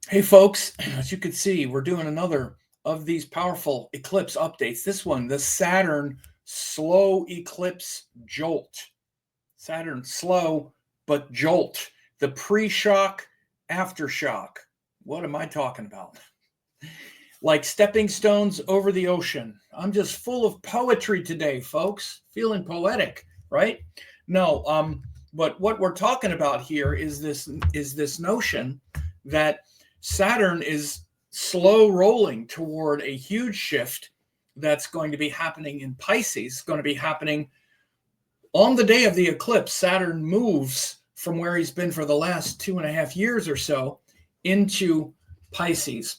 Hey folks, as you can see, we're doing another of these powerful eclipse updates. This one, the Saturn slow eclipse jolt. Saturn slow, but jolt. The pre-shock, aftershock. What am I talking about? Like stepping stones over the ocean. I'm just full of poetry today, folks. Feeling poetic, right? No, but what we're talking about here is this notion that Saturn is slow rolling toward a huge shift that's going to be happening in Pisces. It's going to be happening on the day of the eclipse. Saturn moves from where he's been for the last 2.5 years or so into Pisces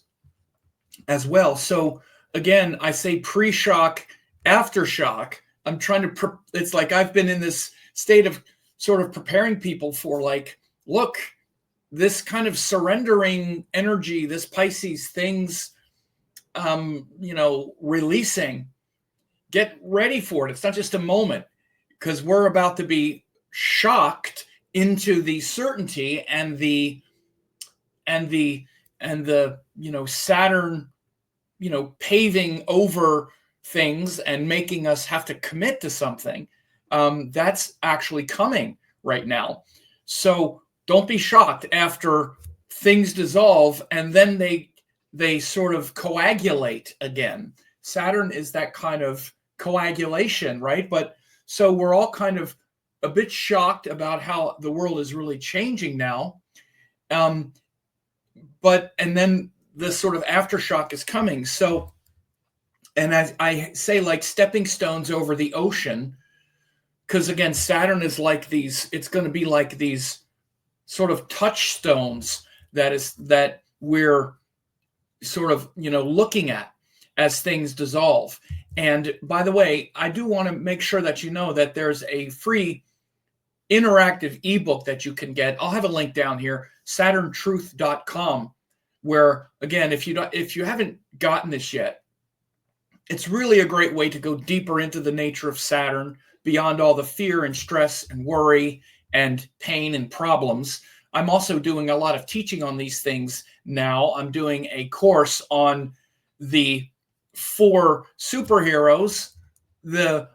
as well. So again, I say pre-shock, aftershock. I'm trying to, it's like I've been in this state of sort of preparing people for like, look, this kind of surrendering energy, this Pisces things, releasing, get ready for it. It's not just a moment, because we're about to be shocked into the certainty and the Saturn, paving over things and making us have to commit to something. That's actually coming right now. So don't be shocked after things dissolve and then they sort of coagulate again. Saturn is that kind of coagulation, right? But so we're all kind of a bit shocked about how the world is really changing now. And then the sort of aftershock is coming. So, and as I say, like stepping stones over the ocean, because again, Saturn is like these, it's going to be like these sort of touchstones that we're sort of, looking at as things dissolve. And by the way, I do want to make sure that you know that there's a free interactive ebook that you can get. I'll have a link down here, saturntruth.com, where again, if you haven't gotten this yet, it's really a great way to go deeper into the nature of Saturn, beyond all the fear and stress and worry and pain and problems. I'm also doing a lot of teaching on these things now. I'm doing a course on the 4 superheroes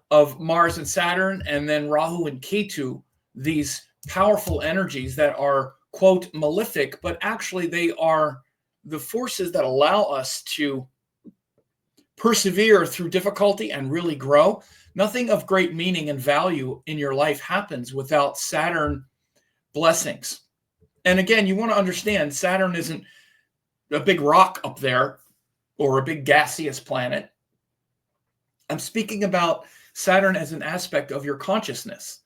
of Mars and Saturn, and then Rahu and Ketu, these powerful energies that are, quote, malefic, but actually they are the forces that allow us to persevere through difficulty and really grow. Nothing of great meaning and value in your life happens without Saturn blessings. And again, you want to understand Saturn isn't a big rock up there or a big gaseous planet. I'm speaking about Saturn as an aspect of your consciousness.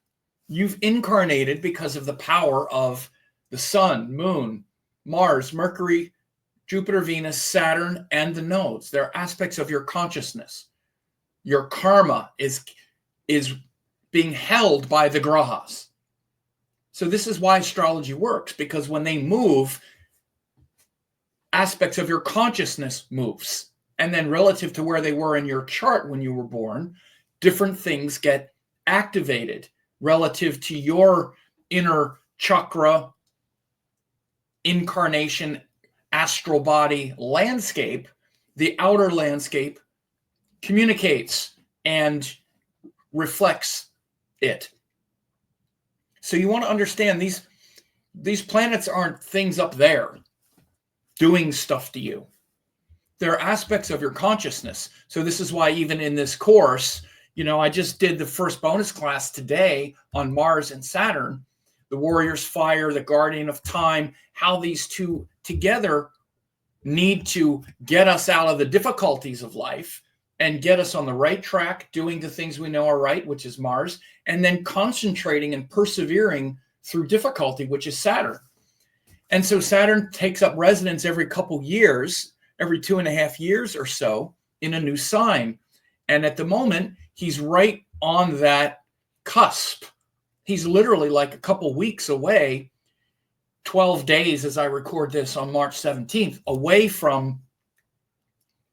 You've incarnated because of the power of the sun, moon, Mars, Mercury, Jupiter, Venus, Saturn, and the nodes. They're aspects of your consciousness. Your karma is being held by the grahas. So this is why astrology works, because when they move, aspects of your consciousness moves. And then relative to where they were in your chart when you were born, different things get activated relative to your inner chakra, incarnation, astral body landscape. The outer landscape communicates and reflects it. So you want to understand these planets aren't things up there doing stuff to you. They're aspects of your consciousness. So this is why even in this course, I just did the first bonus class today on Mars and Saturn, the warrior's fire, the guardian of time, how these two together need to get us out of the difficulties of life and get us on the right track, doing the things we know are right, which is Mars, and then concentrating and persevering through difficulty, which is Saturn. And so Saturn takes up residence every couple years, every 2.5 years or so, in a new sign. And at the moment, he's right on that cusp. He's literally like a couple weeks away, 12 days as I record this on March 17th, away from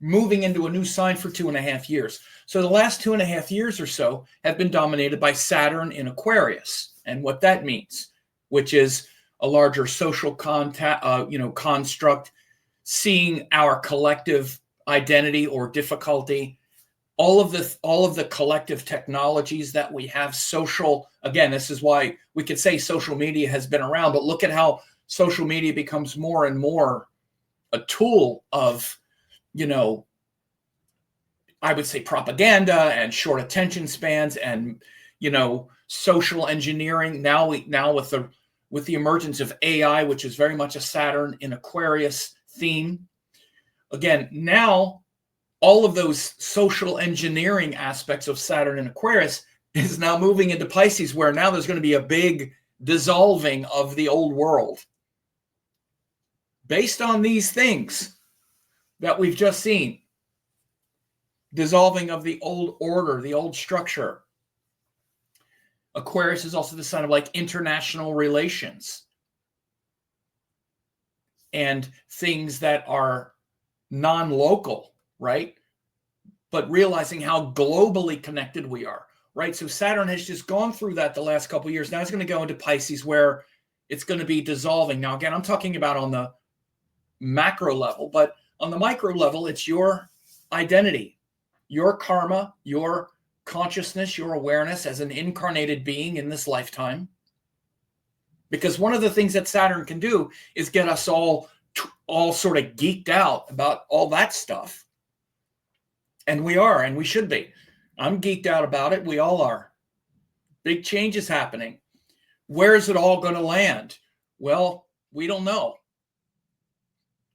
moving into a new sign for 2.5 years. So the last 2.5 years or so have been dominated by Saturn in Aquarius, and what that means, which is a larger social construct, seeing our collective identity or difficulty, all of the collective technologies that we have, social, again, this is why we could say social media has been around, but look at how social media becomes more and more a tool of, I would say propaganda and short attention spans and, social engineering. Now with the emergence of AI, which is very much a Saturn in Aquarius theme. Again, now all of those social engineering aspects of Saturn in Aquarius is now moving into Pisces, where now there's going to be a big dissolving of the old world. Based on these things that we've just seen, dissolving of the old order, the old structure. Aquarius is also the sign of like international relations and things that are non-local, right? But realizing how globally connected we are, right? So Saturn has just gone through that the last couple of years. Now it's going to go into Pisces, where it's going to be dissolving. Now, again, I'm talking about on the macro level, but on the micro level, it's your identity, your karma, your consciousness, your awareness as an incarnated being in this lifetime. Because one of the things that Saturn can do is get us all sort of geeked out about all that stuff. And we are, and we should be. I'm geeked out about it. We all are. Big changes happening. Where is it all going to land? Well, we don't know.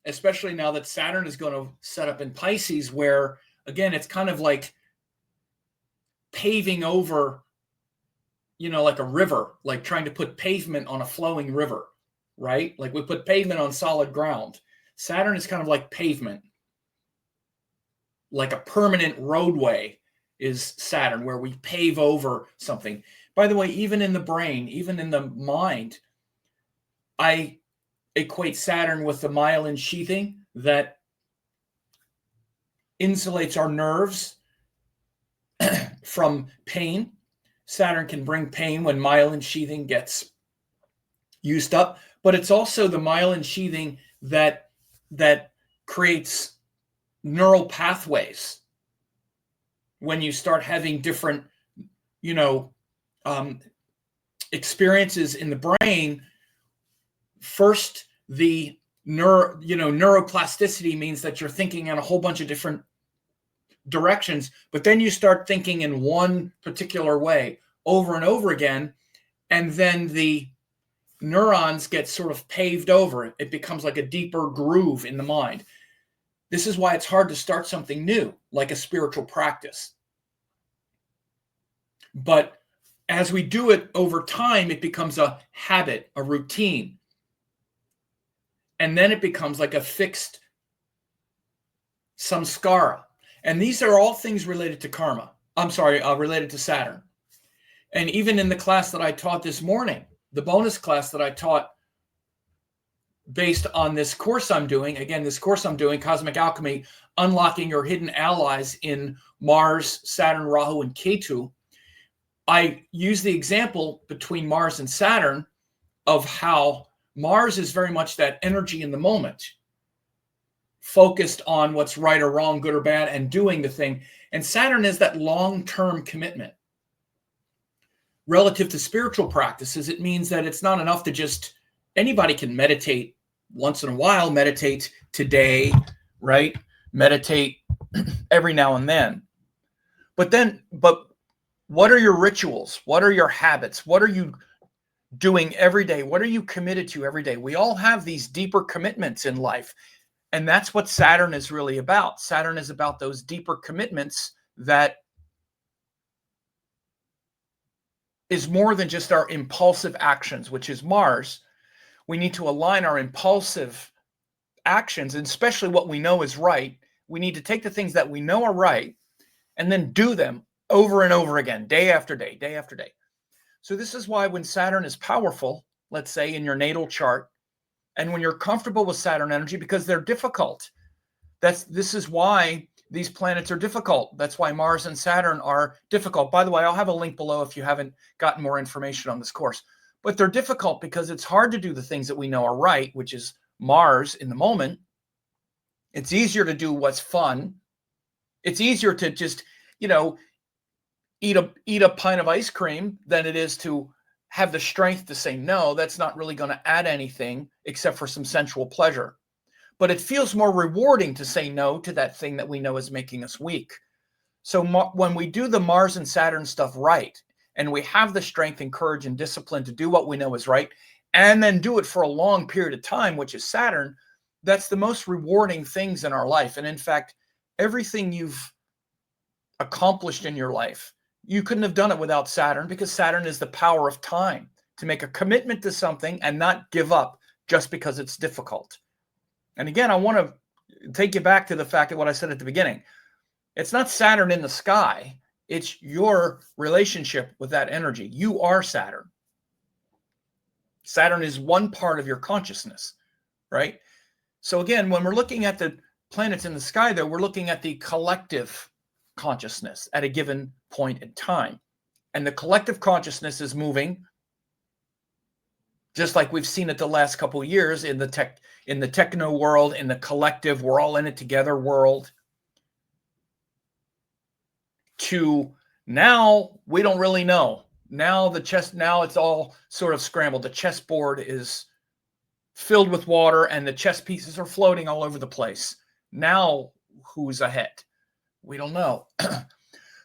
Especially now that Saturn is going to set up in Pisces, where, again, it's kind of like paving over, like a river, like trying to put pavement on a flowing river, right? Like we put pavement on solid ground. Saturn is kind of like pavement. Like a permanent roadway is Saturn, where we pave over something. By the way, even in the brain, even in the mind, I equate Saturn with the myelin sheathing that insulates our nerves from pain. Saturn can bring pain when myelin sheathing gets used up, but it's also the myelin sheathing that creates neural pathways when you start having different, experiences in the brain. First, the neuroplasticity means that you're thinking in a whole bunch of different directions, but then you start thinking in one particular way over and over again, and then the neurons get sort of paved over. It becomes like a deeper groove in the mind. This is why it's hard to start something new, like a spiritual practice. But as we do it over time, it becomes a habit, a routine. And then it becomes like a fixed samskara. And these are all things related to karma. Related to Saturn. And even in the class that I taught this morning, the bonus class that I taught based on this course I'm doing, Cosmic Alchemy, Unlocking Your Hidden Allies in Mars, Saturn, Rahu, and Ketu, I use the example between Mars and Saturn of how Mars is very much that energy in the moment, focused on what's right or wrong, good or bad, and doing the thing. And Saturn is that long-term commitment. Relative to spiritual practices, it means that it's not enough to just, anybody can meditate once in a while, meditate today, right? Meditate every now and then. But what are your rituals? What are your habits? What are you doing every day? What are you committed to every day? We all have these deeper commitments in life. And that's what Saturn is really about. Saturn is about those deeper commitments that is more than just our impulsive actions, which is Mars. We need to align our impulsive actions, and especially what we know is right. We need to take the things that we know are right and then do them over and over again, day after day, day after day. So this is why when Saturn is powerful, let's say in your natal chart, and when you're comfortable with Saturn energy, because they're difficult, this is why these planets are difficult. That's why Mars and Saturn are difficult. By the way, I'll have a link below if you haven't gotten more information on this course. But they're difficult because it's hard to do the things that we know are right, which is Mars in the moment, It's easier to do what's fun. It's easier to just, eat a pint of ice cream than it is to have the strength to say no. That's not really going to add anything except for some sensual pleasure. But it feels more rewarding to say no to that thing that we know is making us weak. So when we do the Mars and Saturn stuff right, and we have the strength and courage and discipline to do what we know is right, and then do it for a long period of time, which is Saturn, that's the most rewarding things in our life. And in fact, everything you've accomplished in your life, you couldn't have done it without Saturn, because Saturn is the power of time, to make a commitment to something and not give up just because it's difficult. And again, I want to take you back to the fact that what I said at the beginning, it's not Saturn in the sky. It's your relationship with that energy. You are Saturn. Saturn is one part of your consciousness, right? So again, when we're looking at the planets in the sky, though, we're looking at the collective consciousness at a given point in time. And the collective consciousness is moving, just like we've seen it the last couple of years in the techno world, in the collective, we're all in it together world, to now we don't really know. Now it's all sort of scrambled. The chessboard is filled with water and the chess pieces are floating all over the place. Now who's ahead? We don't know.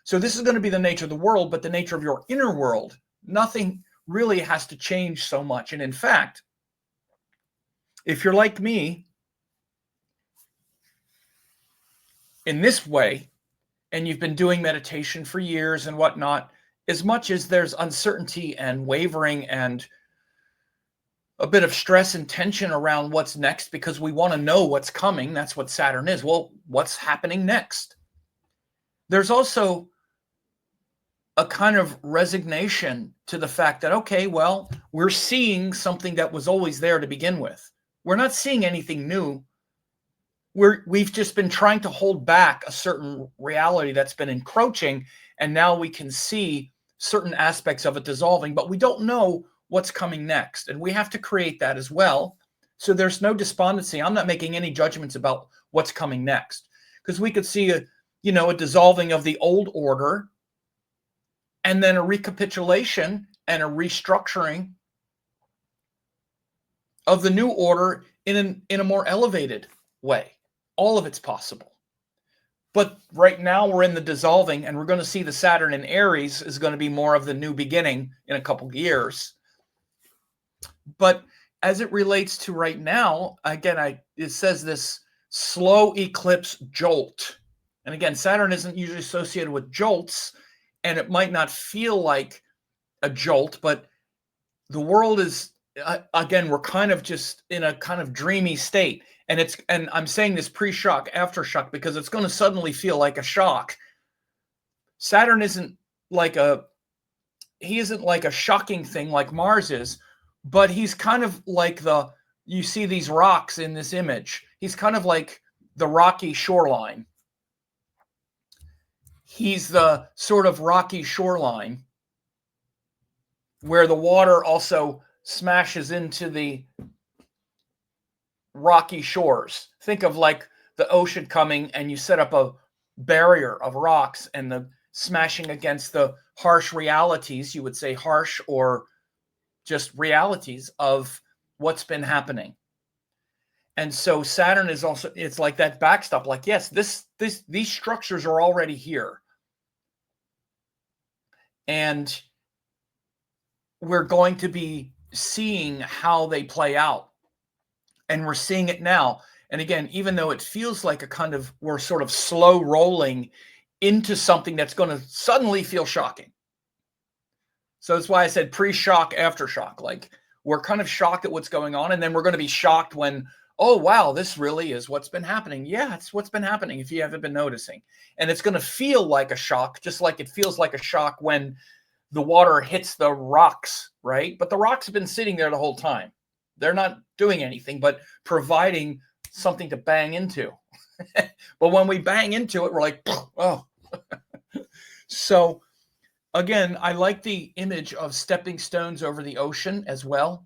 So this is going to be the nature of the world, but the nature of your inner world, nothing really has to change so much. And in fact, if you're like me in this way, and you've been doing meditation for years and whatnot, as much as there's uncertainty and wavering and a bit of stress and tension around what's next, because we want to know what's coming. That's what Saturn is. Well, what's happening next? There's also a kind of resignation to the fact that, okay, well, we're seeing something that was always there to begin with. We're not seeing anything new. We've just been trying to hold back a certain reality that's been encroaching, and now we can see certain aspects of it dissolving, but we don't know what's coming next, and we have to create that as well. So there's no despondency. I'm not making any judgments about what's coming next, because we could see a dissolving of the old order, and then a recapitulation and a restructuring of the new order in a more elevated way. All of it's possible. But right now we're in the dissolving, and we're going to see the Saturn in Aries is going to be more of the new beginning in a couple of years. But as it relates to right now, again, it says this slow eclipse jolt. And again, Saturn isn't usually associated with jolts, and it might not feel like a jolt, but the world is, again, we're kind of just in a kind of dreamy state. And I'm saying this pre-shock, aftershock, because it's going to suddenly feel like a shock. Saturn isn't like a shocking thing like Mars is, but he's kind of like you see these rocks in this image. He's kind of like the rocky shoreline. He's the sort of rocky shoreline where the water also smashes into the rocky shores. Think of like the ocean coming, and you set up a barrier of rocks and the smashing against the harsh realities, you would say harsh or just realities of what's been happening. And so Saturn is also, it's like that backstop, like, yes, these structures are already here. And we're going to be seeing how they play out. And we're seeing it now. And again, even though it feels like we're sort of slow rolling into something that's going to suddenly feel shocking. So that's why I said pre-shock, aftershock. Like, we're kind of shocked at what's going on, and then we're going to be shocked when, oh, wow, this really is what's been happening. Yeah, it's what's been happening if you haven't been noticing. And it's going to feel like a shock, just like it feels like a shock when the water hits the rocks, right? But the rocks have been sitting there the whole time. They're not doing anything but providing something to bang into. But when we bang into it, we're like, oh. So again, I like the image of stepping stones over the ocean as well.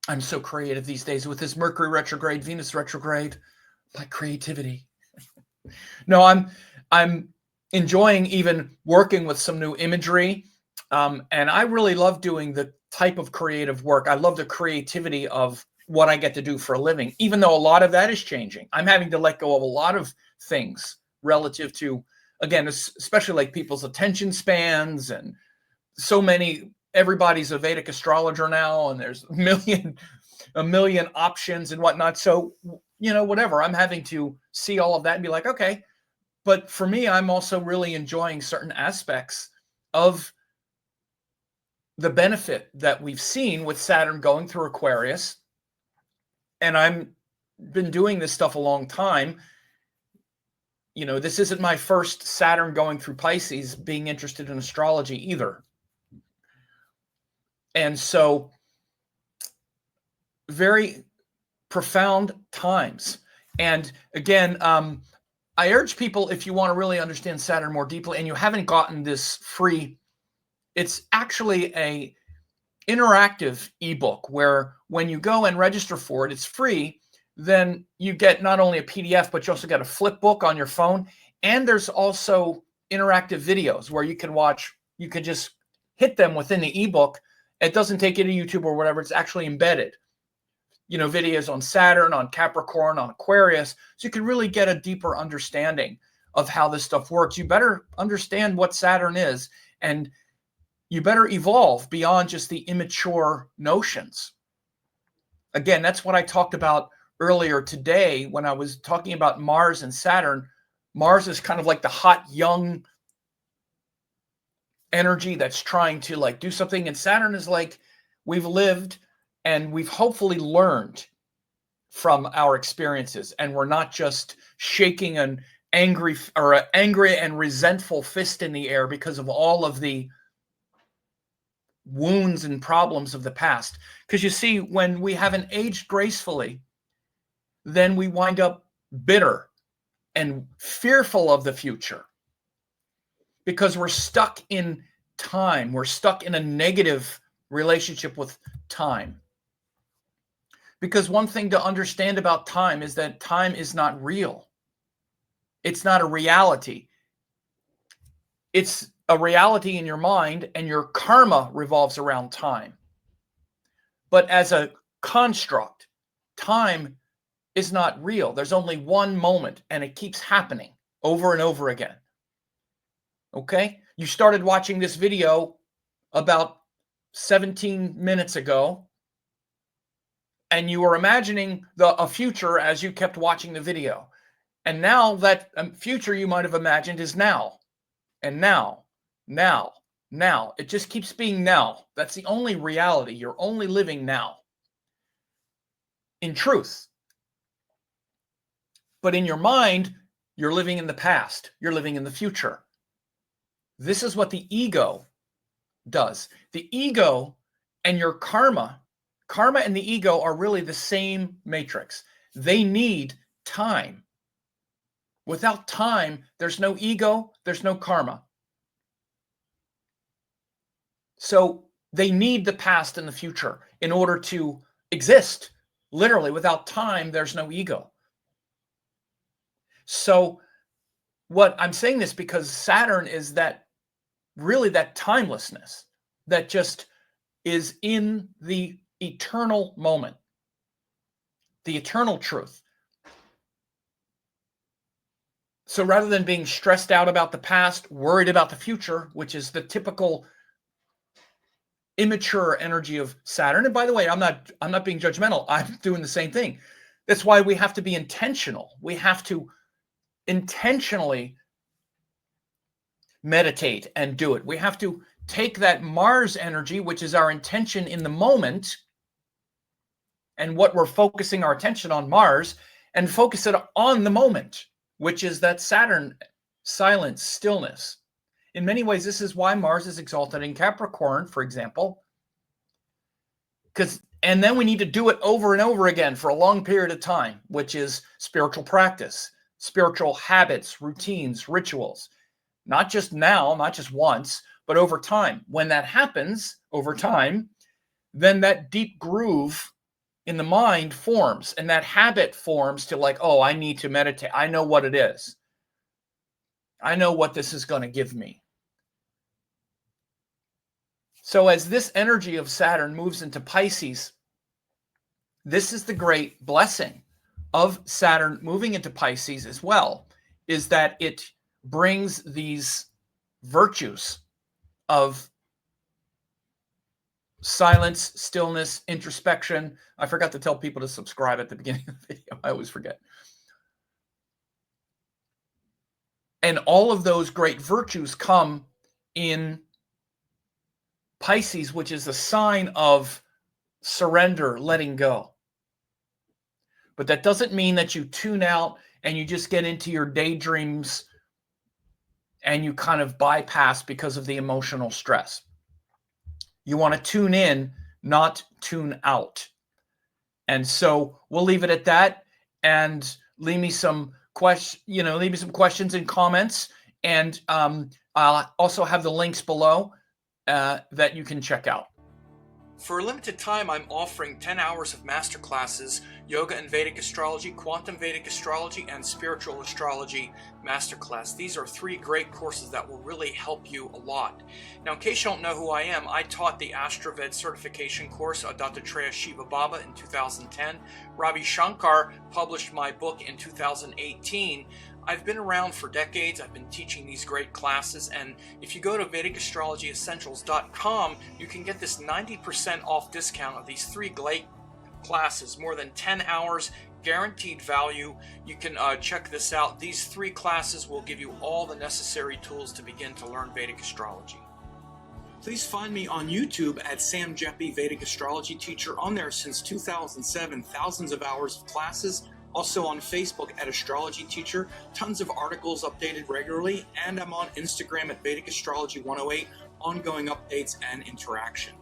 I'm so creative these days with this Mercury retrograde, Venus retrograde, my creativity. No, I'm enjoying even working with some new imagery. And I really love doing the type of creative work. I love the creativity of what I get to do for a living, even though a lot of that is changing. I'm having to let go of a lot of things relative to, again, especially like people's attention spans and so many, everybody's a Vedic astrologer now, and there's a million options and whatnot. So, whatever, I'm having to see all of that and be like, okay. But for me, I'm also really enjoying certain aspects of the benefit that we've seen with Saturn going through Aquarius. And I've been doing this stuff a long time. This isn't my first Saturn going through Pisces being interested in astrology either. And so very profound times. And again, I urge people, if you want to really understand Saturn more deeply and you haven't gotten this free, it's actually a interactive ebook where when you go and register for it, it's free. Then you get not only a PDF, but you also get a flip book on your phone. And there's also interactive videos where you can watch, you can just hit them within the ebook. It doesn't take you to YouTube or whatever. It's actually embedded. Videos on Saturn, on Capricorn, on Aquarius. So you can really get a deeper understanding of how this stuff works. You better understand what Saturn is, and you better evolve beyond just the immature notions. Again, that's what I talked about earlier today when I was talking about Mars and Saturn. Mars is kind of like the hot, young energy that's trying to do something. And Saturn is like, we've lived and we've hopefully learned from our experiences. And we're not just shaking an angry and resentful fist in the air because of all of the wounds and problems of the past. Because you see, when we haven't aged gracefully, then we wind up bitter and fearful of the future because we're stuck in time. We're stuck in a negative relationship with time. Because one thing to understand about time is that time is not real. It's not a reality. It's a reality in your mind, and your karma revolves around time. But as a construct, time is not real. There's only one moment, and it keeps happening over and over again. Okay? You started watching this video about 17 minutes ago, and you were imagining a future as you kept watching the video. And now that future you might have imagined is now. And now. It just keeps being now. That's the only reality. You're only living now. In truth. But in your mind, you're living in the past. You're living in the future. This is what the ego does. The ego and your karma and the ego are really the same matrix. They need time. Without time, there's no ego, there's no karma. So they need the past and the future in order to exist. Literally, without time, there's no ego. So what I'm saying this because Saturn is that timelessness that just is in the eternal moment, the eternal truth. So rather than being stressed out about the past, worried about the future, which is the typical immature energy of Saturn. And by the way, I'm not being judgmental. I'm doing the same thing. That's why we have to be intentional. We have to intentionally meditate and do it. We have to take that Mars energy, which is our intention in the moment, and what we're focusing our attention on, Mars, and focus it on the moment, which is that Saturn silence, stillness. In many ways, this is why Mars is exalted in Capricorn, for example. And then we need to do it over and over again for a long period of time, which is spiritual practice, spiritual habits, routines, rituals. Not just now, not just once, but over time. When that happens over time, then that deep groove in the mind forms, and that habit forms to like, oh, I need to meditate. I know what it is. I know what this is going to give me. So as this energy of Saturn moves into Pisces, this is the great blessing of Saturn moving into Pisces as well, is that it brings these virtues of silence, stillness, introspection. I forgot to tell people to subscribe at the beginning of the video. I always forget. And all of those great virtues come in Pisces, which is a sign of surrender, letting go. But that doesn't mean that you tune out and you just get into your daydreams and you kind of bypass because of the emotional stress. You want to tune in, not tune out. And so we'll leave it at that, and leave me some questions and comments. And I'll also have the links below that you can check out. For a limited time, I'm offering 10 hours of masterclasses, Yoga and Vedic Astrology, Quantum Vedic Astrology, and Spiritual Astrology Masterclass. These are 3 great courses that will really help you a lot. Now, in case you don't know who I am, I taught the Astroved certification course, Dattatreya Shiva Baba, in 2010. Ravi Shankar published my book in 2018. I've been around for decades. I've been teaching these great classes, and if you go to VedicAstrologyEssentials.com, you can get this 90% off discount of these 3 great classes, more than 10 hours, guaranteed value. You can check this out. These 3 classes will give you all the necessary tools to begin to learn Vedic astrology. Please find me on YouTube at Sam Jeppy, Vedic Astrology Teacher. On there since 2007, thousands of hours of classes. Also on Facebook at Astrology Teacher, tons of articles updated regularly, and I'm on Instagram at Vedic Astrology 108, ongoing updates and interaction.